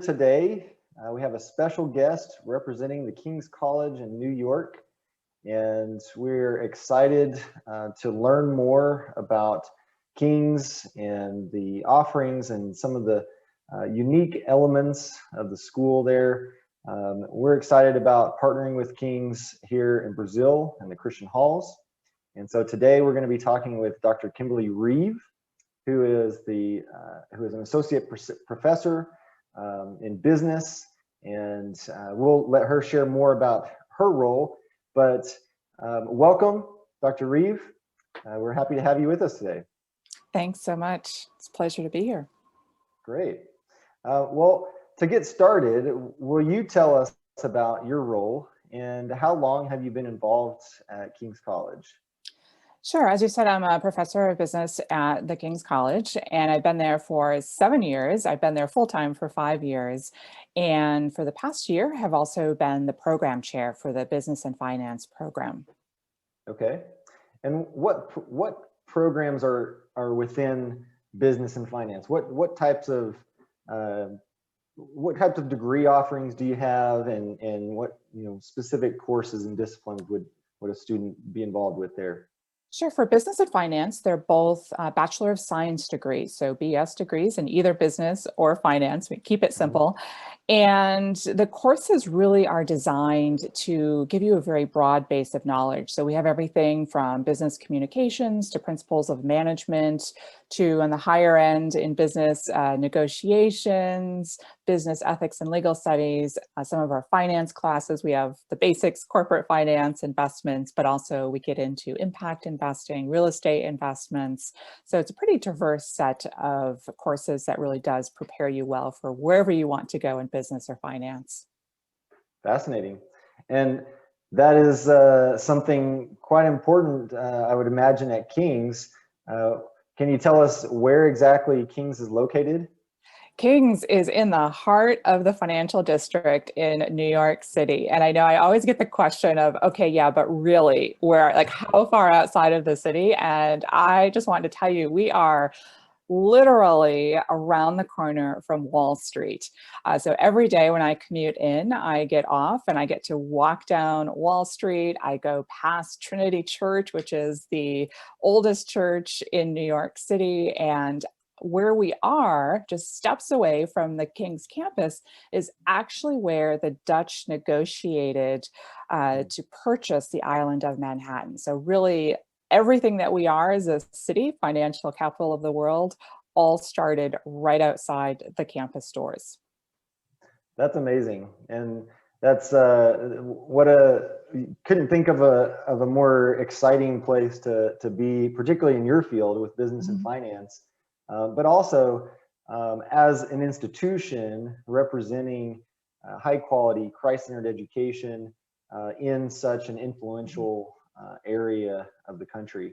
today. We have a special guest representing the King's College in New York, and we're excited to learn more about King's and the offerings and some of the unique elements of the school there. We're excited about partnering with King's here in Brazil and the Christian Halls. And so today we're going to be talking with Dr. Kimberly Reeve, who is an associate professor in business, and we'll let her share more about her role. But welcome, Dr. Reeve. We're happy to have you with us today. Thanks so much. It's a pleasure to be here. Great. Well, to get started, will you tell us about your role and how long have you been involved at King's College? Sure. As you said, I'm a professor of business at the King's College, and I've been there for 7 years. I've been there full-time for 5 years. And for the past year, have also been the program chair for the business and finance program. Okay. And what programs are within business and finance? What types of degree offerings do you have, and what specific courses and disciplines would a student be involved with there? Sure. For business and finance, they're both Bachelor of Science degrees, so BS degrees in either business or finance. We keep it simple. And the courses really are designed to give you a very broad base of knowledge. So we have everything from business communications to principles of management to, on the higher end in business, negotiations, business ethics and legal studies. Some of our finance classes, we have the basics, corporate finance, investments, but also we get into impact investing, real estate investments. So it's a pretty diverse set of courses that really does prepare you well for wherever you want to go in business or finance. Fascinating. And that is something quite important, I would imagine, at King's. Can you tell us where exactly King's is located? King's is in the heart of the financial district in New York City. And I know I always get the question of, okay, yeah, but really, where, like, how far outside of the city? And I just wanted to tell you, we are literally around the corner from Wall Street. So every day when I commute in, I get off and I get to walk down Wall Street. I go past Trinity Church, which is the oldest church in New York City. And where we are, just steps away from the King's campus, is actually where the Dutch negotiated to purchase the island of Manhattan. So really, everything that we are as a city, financial capital of the world, all started right outside the campus doors. That's amazing. And that's couldn't think of a more exciting place to be, particularly in your field with business and finance. But also as an institution representing high quality, Christ-centered education in such an influential area of the country.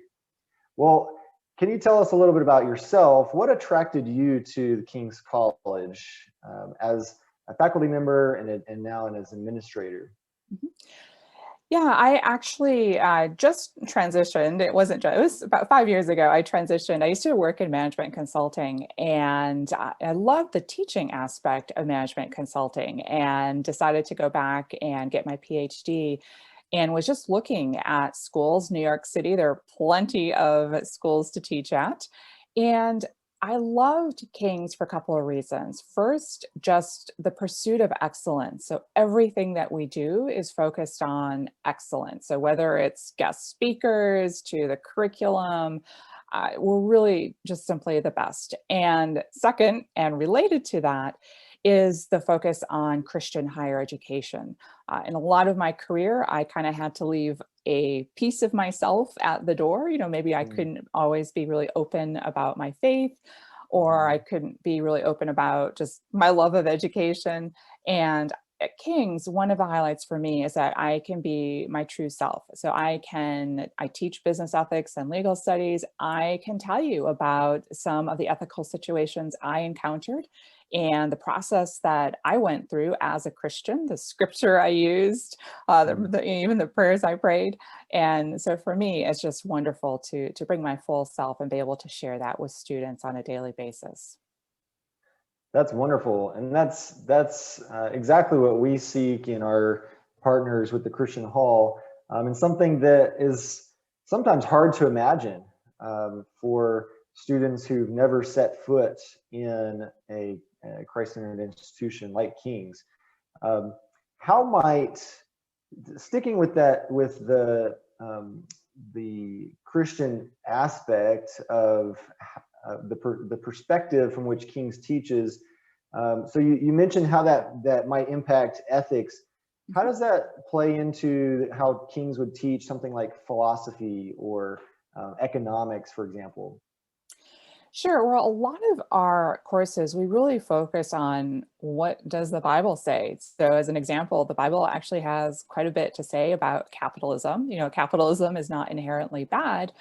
Well, can you tell us a little bit about yourself? What attracted you to the King's College as a faculty member and now as an administrator? Yeah, I actually just transitioned. It was about 5 years ago. I transitioned. I used to work in management consulting, and I loved the teaching aspect of management consulting, and decided to go back and get my PhD, and was just looking at schools. New York City, there are plenty of schools to teach at. And I loved King's for a couple of reasons. First, just the pursuit of excellence. So everything that we do is focused on excellence. So whether it's guest speakers to the curriculum, we're really just simply the best. And second, and related to that, is the focus on Christian higher education. In a lot of my career, I kind of had to leave a piece of myself at the door. Maybe I couldn't always be really open about my faith, or I couldn't be really open about just my love of education. And at King's, one of the highlights for me is that I can be my true self. So I teach business ethics and legal studies. I can tell you about some of the ethical situations I encountered and the process that I went through as a Christian, the scripture I used, even the prayers I prayed. And so for me, it's just wonderful to bring my full self and be able to share that with students on a daily basis. That's wonderful, and that's exactly what we seek in our partners with the Christian Hall, and something that is sometimes hard to imagine for students who've never set foot in a Christ-centered institution like King's. How might, sticking with that, with the Christian aspect of the perspective from which King's teaches. So you mentioned how that might impact ethics. How does that play into how King's would teach something like philosophy or economics, for example? Sure. Well, a lot of our courses, we really focus on what does the Bible say. So as an example, the Bible actually has quite a bit to say about capitalism. Capitalism is not inherently bad,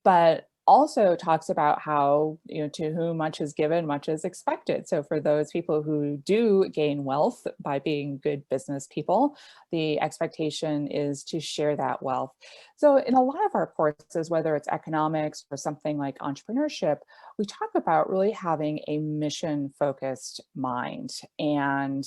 but also talks about how, to whom much is given, much is expected. So for those people who do gain wealth by being good business people, the expectation is to share that wealth. So in a lot of our courses, whether it's economics or something like entrepreneurship, we talk about really having a mission focused mind and,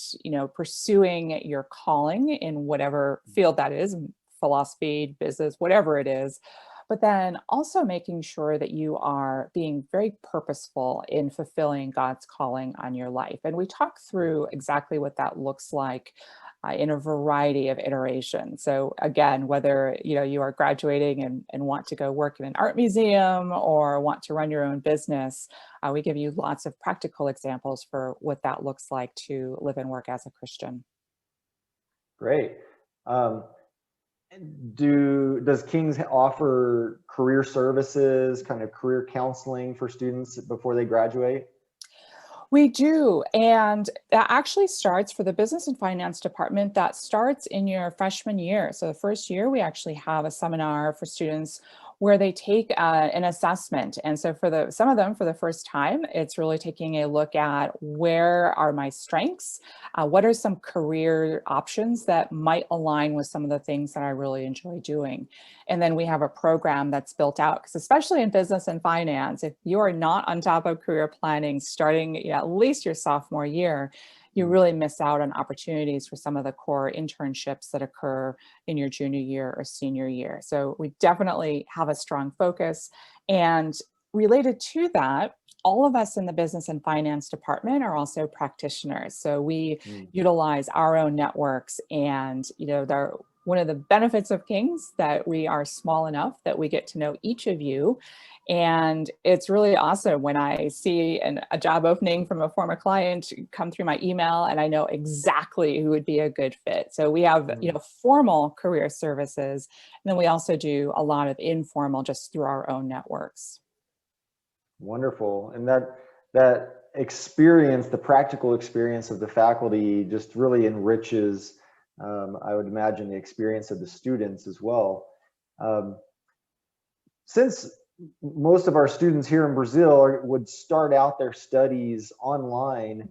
pursuing your calling in whatever field that is, philosophy, business, whatever it is, but then also making sure that you are being very purposeful in fulfilling God's calling on your life. And we talk through exactly what that looks like in a variety of iterations. So again, whether you are graduating and want to go work in an art museum or want to run your own business, we give you lots of practical examples for what that looks like to live and work as a Christian. Great. Does King's offer career services, kind of career counseling for students before they graduate? We do, and that actually starts for the business and finance department. That starts in your freshman year. So the first year, we actually have a seminar for students where they take an assessment. And so for some of them, for the first time, it's really taking a look at where are my strengths, what are some career options that might align with some of the things that I really enjoy doing. And then we have a program that's built out, because especially in business and finance, if you are not on top of career planning starting at least your sophomore year, you really miss out on opportunities for some of the core internships that occur in your junior year or senior year. So we definitely have a strong focus. And related to that, all of us in the business and finance department are also practitioners. So we utilize our own networks, and one of the benefits of King's that we are small enough that we get to know each of you. And it's really awesome when I see a job opening from a former client come through my email and I know exactly who would be a good fit. So we have, formal career services, and then we also do a lot of informal just through our own networks. Wonderful. And that experience, the practical experience of the faculty just really enriches, I would imagine, the experience of the students as well. Since most of our students here in Brazil would start out their studies online,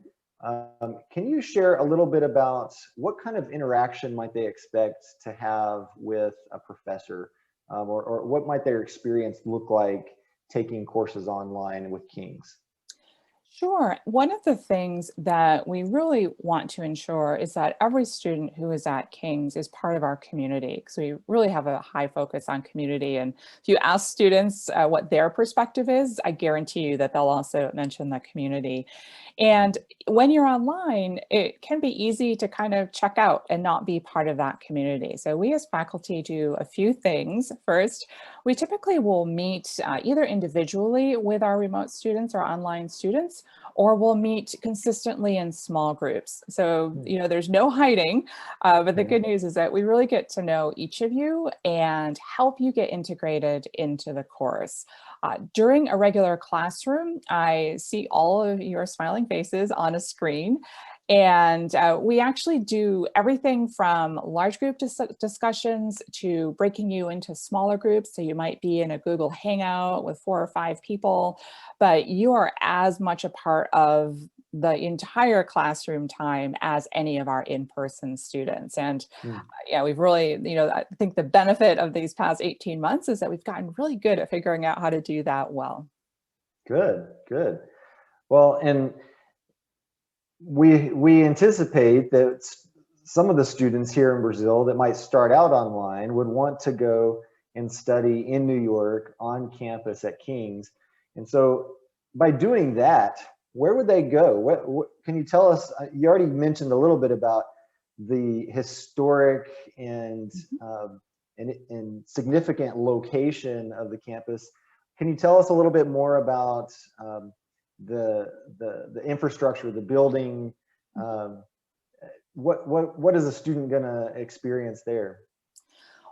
can you share a little bit about what kind of interaction might they expect to have with a professor, or what might their experience look like taking courses online with King's? Sure. One of the things that we really want to ensure is that every student who is at King's is part of our community, because we really have a high focus on community. And if you ask students what their perspective is, I guarantee you that they'll also mention the community. And when you're online, it can be easy to kind of check out and not be part of that community. So we as faculty do a few things. First, we typically will meet either individually with our remote students or online students, or we'll meet consistently in small groups. So, there's no hiding, but the good news is that we really get to know each of you and help you get integrated into the course. During a regular classroom, I see all of your smiling faces on a screen. And we actually do everything from large group discussions to breaking you into smaller groups. So you might be in a Google Hangout with 4 or 5 people, but you are as much a part of the entire classroom time as any of our in-person students. And we've really, I think the benefit of these past 18 months is that we've gotten really good at figuring out how to do that well. Good. Well, and we anticipate that some of the students here in Brazil that might start out online would want to go and study in New York on campus at King's. And so by doing that, where would they go? What can you tell us? You already mentioned a little bit about the historic and significant location of the campus. Can you tell us a little bit more about the infrastructure, the building? What is a student going to experience there?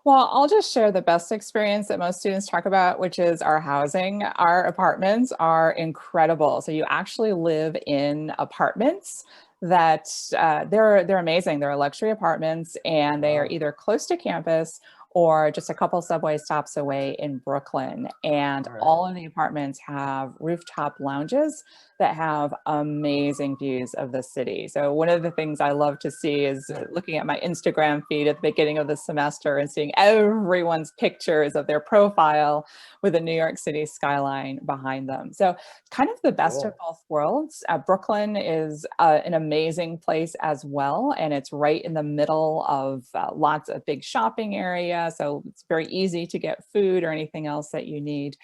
Well, I'll just share the best experience that most students talk about, which is our housing. Our apartments are incredible. So you actually live in apartments that they're amazing. They're luxury apartments, and they are Wow. either close to campus or just a couple subway stops away in Brooklyn. And All right. all of the apartments have rooftop lounges that have amazing views of the city. So one of the things I love to see is looking at my Instagram feed at the beginning of the semester and seeing everyone's pictures of their profile with a New York City skyline behind them. So kind of the best of Cool. both worlds. Brooklyn is an amazing place as well, and it's right in the middle of lots of big shopping area. So it's very easy to get food or anything else that you need.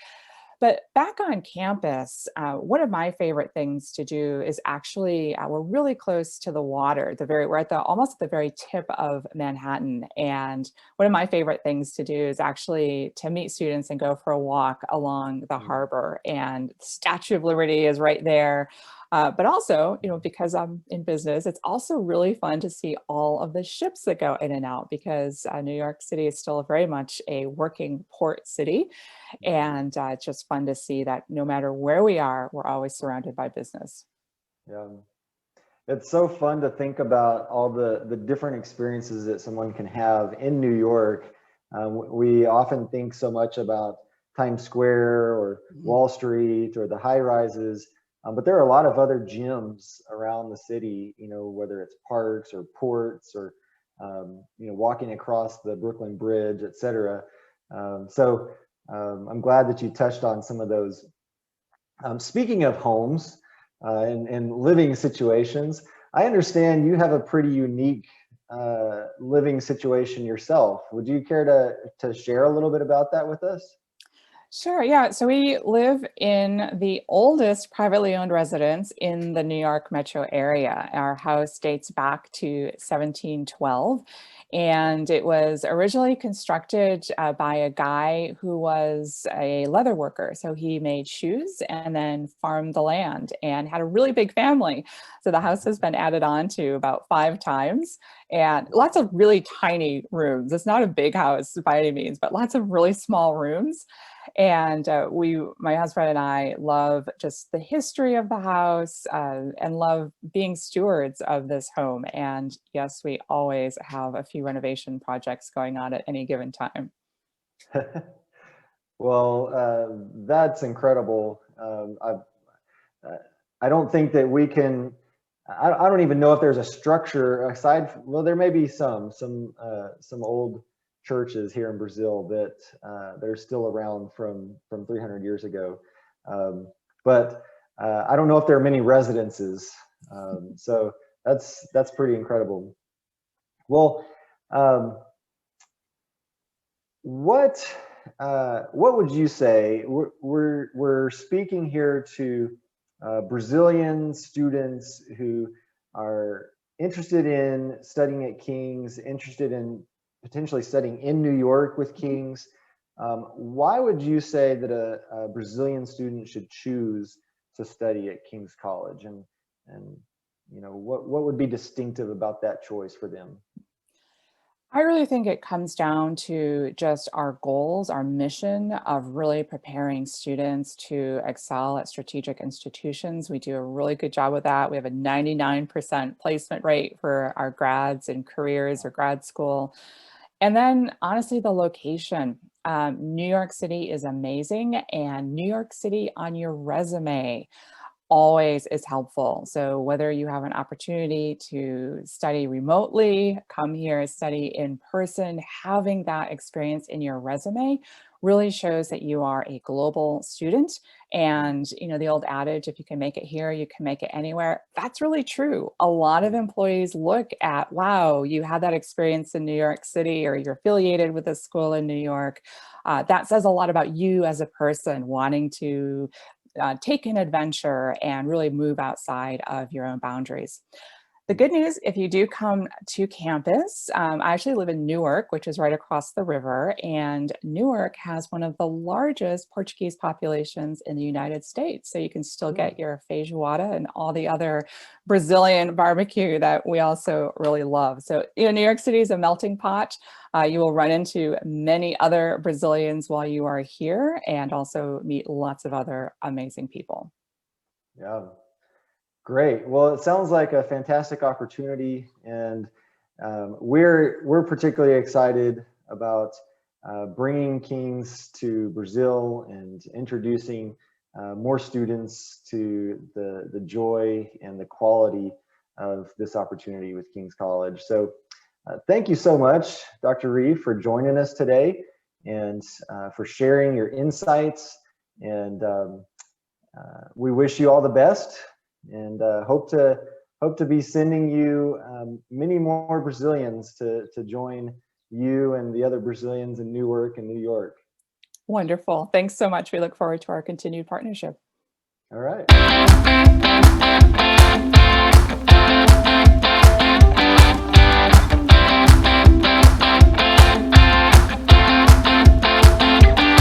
But back on campus, one of my favorite things to do is actually, we're really close to the water. We're at almost at the very tip of Manhattan. And one of my favorite things to do is actually to meet students and go for a walk along the Mm. harbor. And Statue of Liberty is right there. But also, because I'm in business, it's also really fun to see all of the ships that go in and out, because New York City is still very much a working port city. And it's just fun to see that no matter where we are, we're always surrounded by business. Yeah. It's so fun to think about all the different experiences that someone can have in New York. We often think so much about Times Square or Mhm. Wall Street or the high rises, but there are a lot of other gems around the city, whether it's parks or ports or, walking across the Brooklyn Bridge, et cetera. I'm glad that you touched on some of those. Speaking of homes and living situations, I understand you have a pretty unique living situation yourself. Would you care to share a little bit about that with us? Sure, yeah. So we live in the oldest privately owned residence in the New York metro area. Our house dates back to 1712, and it was originally constructed by a guy who was a leather worker. So he made shoes and then farmed the land and had a really big family. So the house has been added on to about 5 times, and lots of really tiny rooms. It's not a big house by any means, but lots of really small rooms. And my husband and I love just the history of the house and love being stewards of this home. And yes, we always have a few renovation projects going on at any given time. Well, that's incredible. Uh, I don't think that we can. I don't even know if there's a structure well, there may be some old churches here in Brazil that are still around from 300 years ago, um, but I don't know if there are many residences. So that's pretty incredible. Well, um, what what would you say? We're speaking here to Brazilian students who are interested in studying at King's, interested in potentially studying in New York with King's. Why would you say that a Brazilian student should choose to study at King's College, and what would be distinctive about that choice for them? I really think it comes down to just our goals, our mission of really preparing students to excel at strategic institutions. We do a really good job with that. We have a 99% placement rate for our grads and careers or grad school. And then honestly, the location. New York City is amazing, and New York City on your resume always is helpful. So whether you have an opportunity to study remotely, come here, study in person, having that experience in your resume really shows that you are a global student. And, the old adage, if you can make it here, you can make it anywhere. That's really true. A lot of employees look at, wow, you had that experience in New York City, or you're affiliated with a school in New York. That says a lot about you as a person wanting to take an adventure and really move outside of your own boundaries. The good news, if you do come to campus, I actually live in Newark, which is right across the river, and Newark has one of the largest Portuguese populations in the United States. So you can still get your feijoada and all the other Brazilian barbecue that we also really love. So, New York City is a melting pot. You will run into many other Brazilians while you are here, and also meet lots of other amazing people. Yeah. Great. Well, it sounds like a fantastic opportunity, and we're particularly excited about bringing Kings to Brazil and introducing more students to the joy and the quality of this opportunity with King's College. So thank you so much, Dr. Reeve, for joining us today and for sharing your insights. And we wish you all the best, and hope to be sending you many more Brazilians to join you and the other Brazilians in Newark and New York. Wonderful. Thanks so much. We look forward to our continued partnership. All right.